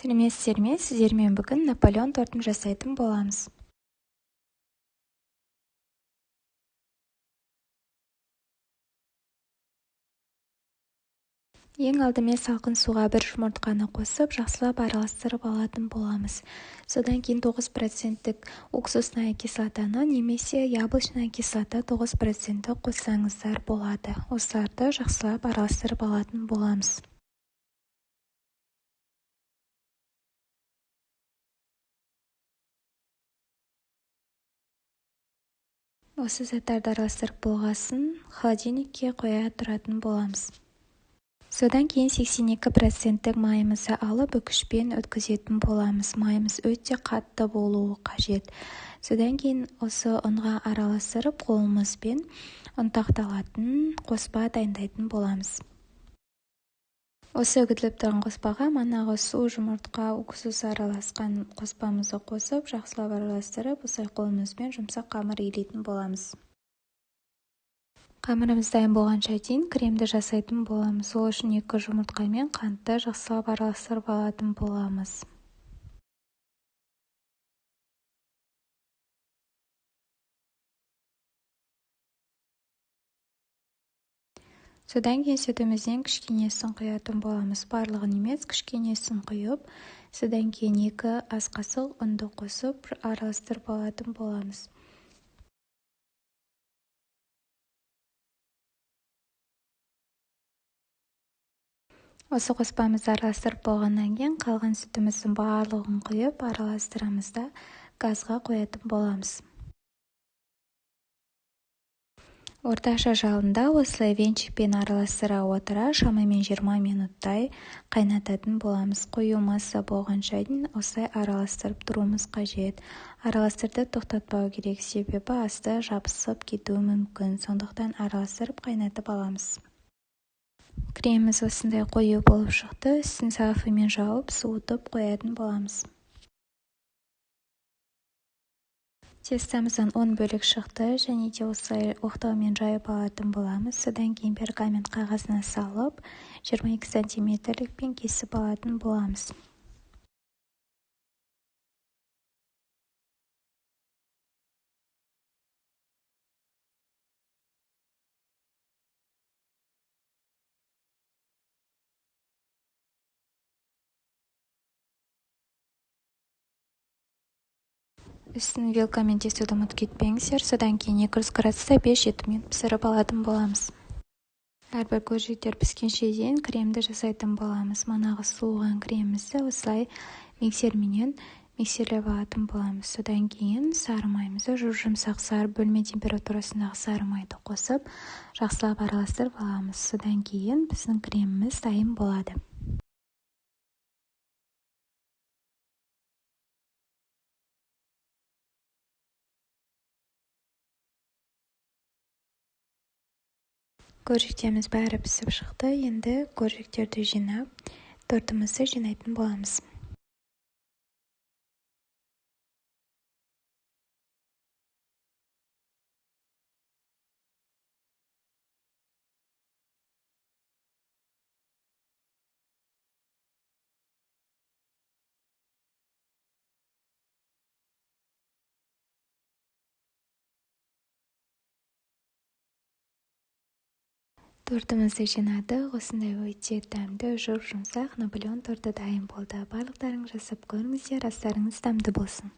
Сәлеметсіздер ме? Сіздермен бүгін Наполеон тортын жасайтын боламыз. Ең алдымен салқын суға бір жұмыртқаны қосып, жақсылап араластырып алатын боламыз. Содан кейін 9% уксусная кислотаны немесе яблочная кислота 9% қоссаңыздар болады. Осыларды жақсылап араластырып алатын боламыз. Осы заттарды араластырып болғасын холодильникке қоя тұратын боламыз. Содан кейін 82% майымызды алып үкішпен өткізетін боламыз. Майымыз өте қатты болуы қажет. Содан кейін осы ұнға араластырып қолымызбен ұнтақталатын қоспа дайындайтын боламыз. Осы үгітіліп тұрған қоспаға манағы су, жұмыртқа, уксус араласқан қоспамызды қосып, жақсылап араластырып, осылай қолымызбен жұмсақ қамыр илейтін боламыз. Қамырымыз дайын болғанша дейін кремді жасайтын боламыз. Ол үшін 2 жұмыртқа мен қантты жақсылап араластырып алатын боламыз. Содан кейін сүтімізден кішкенесін құятын боламыз. Барлығын емес, кішкенесін құйып, содан кейін 2 ас қасық ұнды қосып араластырып алатын боламыз. Осы қоспамызды араластырып болғаннан кейін қалған сүтіміздің барлығын құйып араластырамыз да газға қоятын боламыз. Орташа жалында осылай венчикпен араластыра отыра шамамен 20 минуттай қайнататын боламыз. Қою масса болғанша дейін осылай араластырып тұруымыз қажет. Араластырды тоқтатпау керек, себебі асты жабысып кетуі мүмкін. Сондықтан араластырып қайнатып аламыз. Креміміз осындай қою болып шықты, үстін сафымен жауып, суытып қоятын боламыз. Тестамыздан 10 бөлік шықты, және де осылай оқтаумен жайып алатын боламыз. Содан кейін пергамент қағазына салып, 22 сантиметрлікпен кесіп алатын боламыз. Үстін вилкамен тесуді ұмытып кетпеңіздер. Содан кейін 200 градуста 5-7 минут пісіріп алатын боламыз. Әрбір көжеттер піскенше дейін кремді жасайтын боламыз. Манағы суыған кремімізді осылай миксерменен миксерлеп алатын боламыз. Содан кейін сары майымызды жұмсақ сары бөлме температурасындағы сары майды қосып, жақсылап араластырып аламыз. Содан кейін біздің креміміз дайын болады. Көржектеріміз бәрі пісіп шықты. Енді көржектерді жинап, тортымызды жинайтын боламыз. Тортымызды жинадық. Осындай өте дәмді, жұмсақ Наполеон торты дайын болды. Барлықтарың жасап көріңіздер, астарыңыз дәмді болсын.